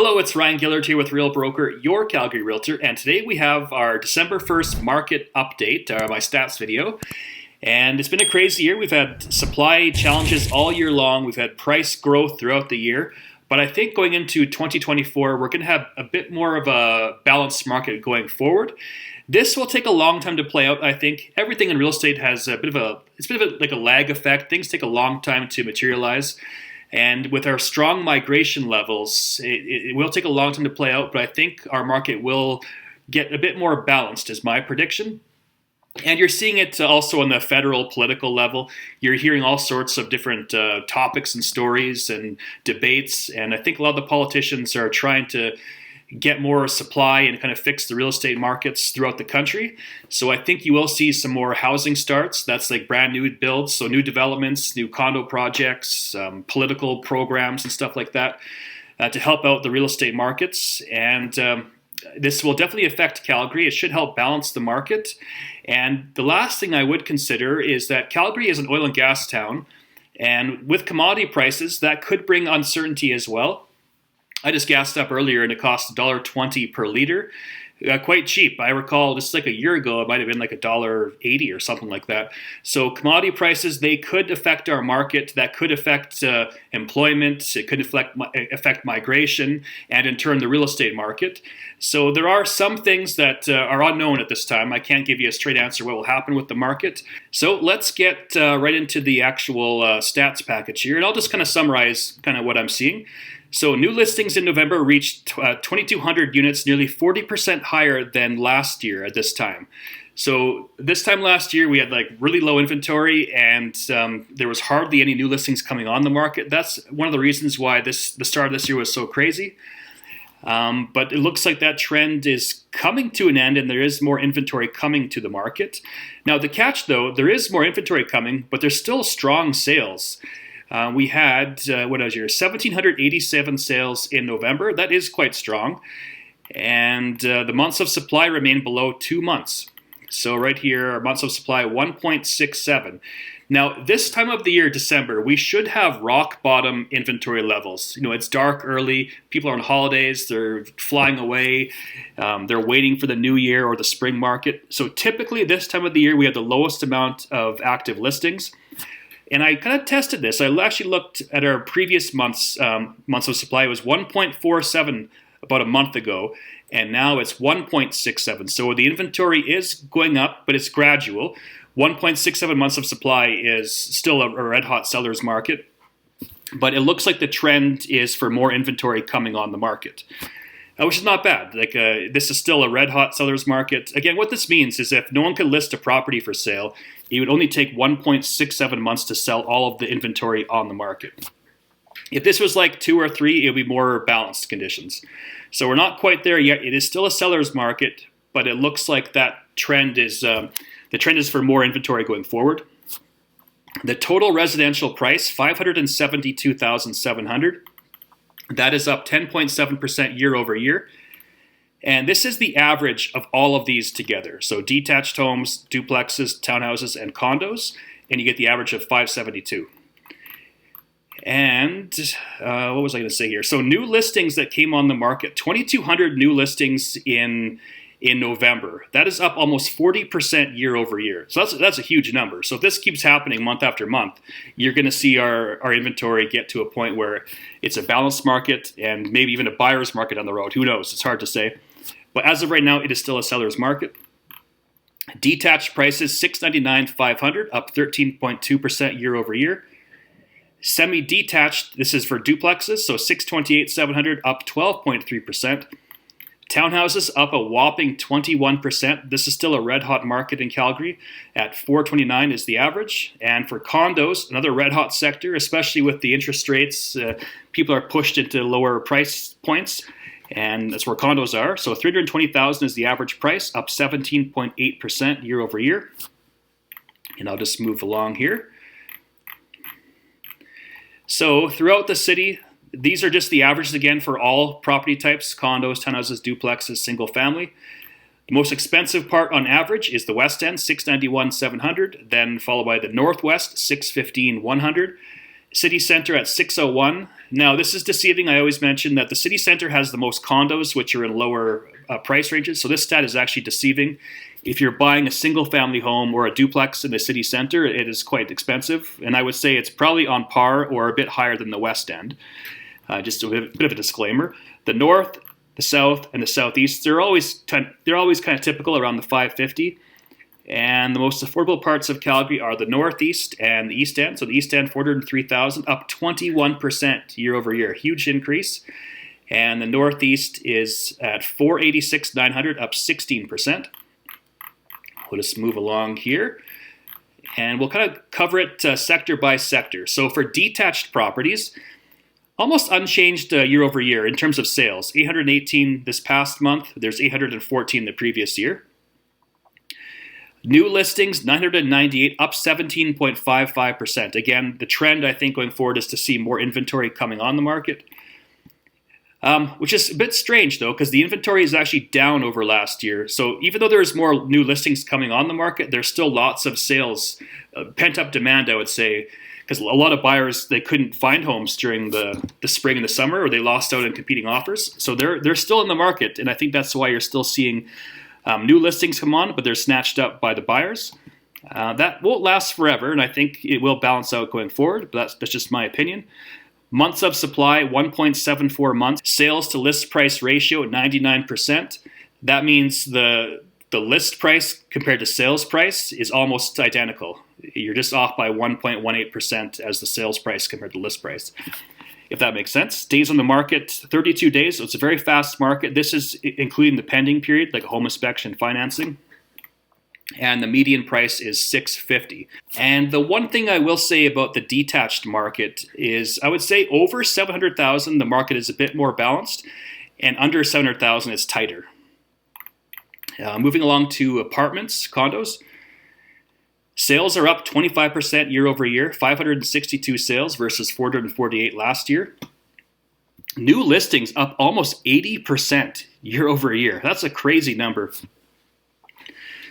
Hello, it's Ryan Gillard here with Real Broker, your Calgary Realtor, and today we have our December 1st market update, my stats video. And it's been a crazy year. We've had supply challenges all year long. We've had price growth throughout the year. But I think going into 2024, we're going to have a bit more of a balanced market going forward. This will take a long time to play out, I think. Everything in real estate has a bit of a lag effect. Things take a long time to materialize. And with our strong migration levels, it will take a long time to play out, but I think our market will get a bit more balanced, is my prediction. And you're seeing it also on the federal political level. You're hearing all sorts of different topics and stories and debates, and I think a lot of the politicians are trying to get more supply and kind of fix the real estate markets throughout the country. So I think you will see some more housing starts. That's like brand new builds, so new developments, new condo projects, political programs and stuff like that to help out the real estate markets. And this will definitely affect Calgary. It should help balance the market. And the last thing I would consider is that Calgary is an oil and gas town. And with commodity prices, that could bring uncertainty as well. I just gassed up earlier and it cost $1.20 per liter. Quite cheap. I recall just like a year ago, it might have been like $1.80 or something like that. So commodity prices, they could affect our market. That could affect employment. It could affect migration and in turn the real estate market. So there are some things that are unknown at this time. I can't give you a straight answer what will happen with the market. So let's get right into the actual stats package here. And I'll just kind of summarize kind of what I'm seeing. So new listings in November reached 2,200 units, nearly 40% higher than last year at this time. So this time last year, we had like really low inventory and there was hardly any new listings coming on the market. That's one of the reasons why the start of this year was so crazy. But it looks like that trend is coming to an end and there is more inventory coming to the market. Now the catch though, there is more inventory coming, but there's still strong sales. We had, 1,787 sales in November. That is quite strong. And the months of supply remain below 2 months. So right here, our months of supply, 1.67. Now, this time of the year, December, we should have rock bottom inventory levels. You know, it's dark early. People are on holidays. They're flying away. They're waiting for the new year or the spring market. So typically, this time of the year, we have the lowest amount of active listings. And I kind of tested this. I actually looked at our previous months of supply. It was 1.47 about a month ago, and now it's 1.67. So the inventory is going up, but it's gradual. 1.67 months of supply is still a red-hot seller's market, but it looks like the trend is for more inventory coming on the market, which is not bad. This is still a red-hot seller's market. Again, what this means is if no one can list a property for sale, it would only take 1.67 months to sell all of the inventory on the market. If this was like 2 or 3, it would be more balanced conditions. So we're not quite there yet. It is still a seller's market, but it looks like that trend is the trend is for more inventory going forward. The total residential price, $572,700. That is up 10.7% year over year. And this is the average of all of these together. So detached homes, duplexes, townhouses, and condos. And you get the average of 572. And what was I going to say here? So new listings that came on the market. 2,200 new listings in November. That is up almost 40% year over year. So that's a huge number. So if this keeps happening month after month, you're going to see our inventory get to a point where it's a balanced market and maybe even a buyer's market on the road. Who knows? It's hard to say. But as of right now, it is still a seller's market. Detached prices, $699,500, up 13.2% year over year. Semi-detached, this is for duplexes, so $628,700, up 12.3%. Townhouses up a whopping 21%. This is still a red-hot market in Calgary. At $429 is the average. And for condos, another red-hot sector, especially with the interest rates, people are pushed into lower price points. And that's where condos are. So $320,000 is the average price, up 17.8% year over year. And I'll just move along here. So throughout the city, these are just the averages again for all property types: condos, townhouses, duplexes, single family. The most expensive part on average is the West End, $691,700, then followed by the Northwest, $615,100. City Center at $601, Now, this is deceiving. I always mention that the city center has the most condos, which are in lower price ranges. So this stat is actually deceiving. If you're buying a single family home or a duplex in the city center, it is quite expensive. And I would say it's probably on par or a bit higher than the West End. Just a bit of a disclaimer. The North, the South, and the Southeast, they're always kind of typical around the 550. And the most affordable parts of Calgary are the Northeast and the East End. So the East End, 403,000, up 21% year over year. Huge increase. And the Northeast is at 486,900, up 16%. We'll just move along here. And we'll kind of cover it sector by sector. So for detached properties, almost unchanged year over year in terms of sales. 818 this past month. There's 814 the previous year. New listings, 998, up 17.55%. Again, the trend, I think, going forward is to see more inventory coming on the market, which is a bit strange, though, because the inventory is actually down over last year. So even though there's more new listings coming on the market, there's still lots of sales, pent-up demand, I would say, because a lot of buyers, they couldn't find homes during the spring and the summer, or they lost out on competing offers. So they're still in the market, and I think that's why you're still seeing new listings come on, but they're snatched up by the buyers. That won't last forever, and I think it will balance out going forward, but that's just my opinion. Months of supply, 1.74 months. Sales to list price ratio, 99%. That means the list price compared to sales price is almost identical. You're just off by 1.18% as the sales price compared to list price, if that makes sense. Days on the market, 32 days. So it's a very fast market. This is including the pending period, like home inspection financing. And the median price is $650. And the one thing I will say about the detached market is I would say over 700,000, the market is a bit more balanced, and under 700,000 is tighter. Moving along to apartments, condos. Sales are up 25% year over year, 562 sales versus 448 last year. New listings up almost 80% year over year. That's a crazy number.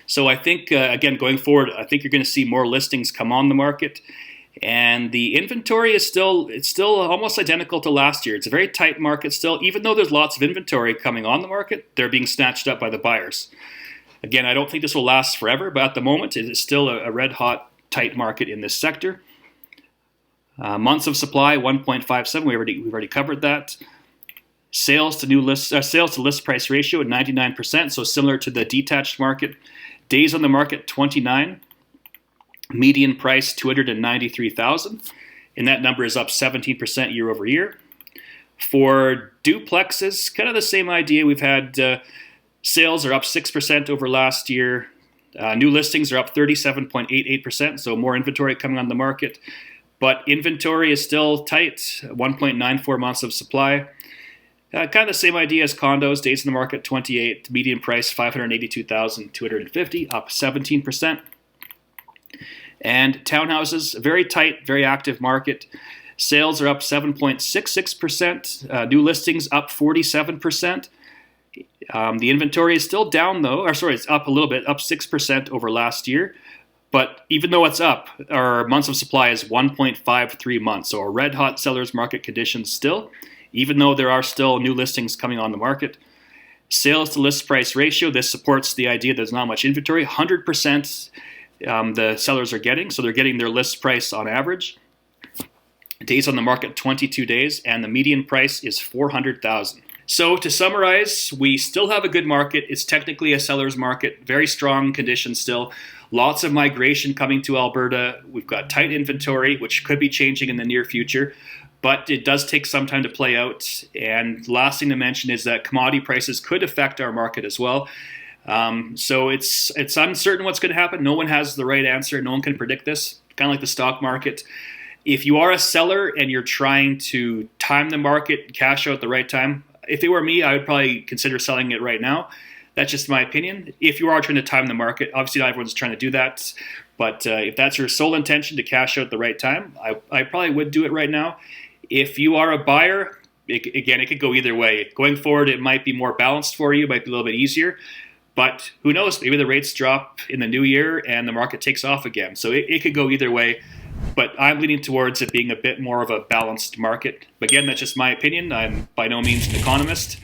So I think, again, going forward, I think you're going to see more listings come on the market. And the inventory is still almost identical to last year. It's a very tight market still. Even though there's lots of inventory coming on the market, they're being snatched up by the buyers. Again, I don't think this will last forever, but at the moment, it is still a red-hot, tight market in this sector. Months of supply, 1.57. We've already covered that. Sales to list price ratio at 99%, so similar to the detached market. Days on the market, 29. Median price, 293,000, and that number is up 17% year over year. For duplexes, kind of the same idea. We've had sales are up 6% over last year. New listings are up 37.88%, so more inventory coming on the market. But inventory is still tight, 1.94 months of supply. Kind of the same idea as condos, days in the market 28, median price 582,250, up 17%. And townhouses, very tight, very active market. Sales are up 7.66%, new listings up 47%. The inventory is still down though, it's up a little bit, up 6% over last year. But even though it's up, our months of supply is 1.53 months. So a red hot seller's market conditions still, even though there are still new listings coming on the market. Sales to list price ratio, this supports the idea there's not much inventory. 100% the sellers are getting, so they're getting their list price on average. Days on the market, 22 days, and the median price is 400,000. So to summarize, we still have a good market. It's technically a seller's market, very strong conditions still. Lots of migration coming to Alberta. We've got tight inventory, which could be changing in the near future, but it does take some time to play out. And last thing to mention is that commodity prices could affect our market as well. So it's uncertain what's going to happen. No one has the right answer. No one can predict this, kind of like the stock market. If you are a seller and you're trying to time the market, cash out at the right time, if it were me, I would probably consider selling it right now. That's just my opinion. If you are trying to time the market, obviously not everyone's trying to do that. But if that's your sole intention to cash out at the right time, I probably would do it right now. If you are a buyer, it could go either way. Going forward, it might be more balanced for you, might be a little bit easier. But who knows? Maybe the rates drop in the new year and the market takes off again. So it could go either way. but I'm leaning towards it being a bit more of a balanced market. Again, that's just my opinion. I'm by no means an economist.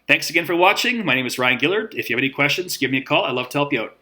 Thanks again for watching. My name is Ryan Gillard. If you have any questions, give me a call. I'd love to help you out.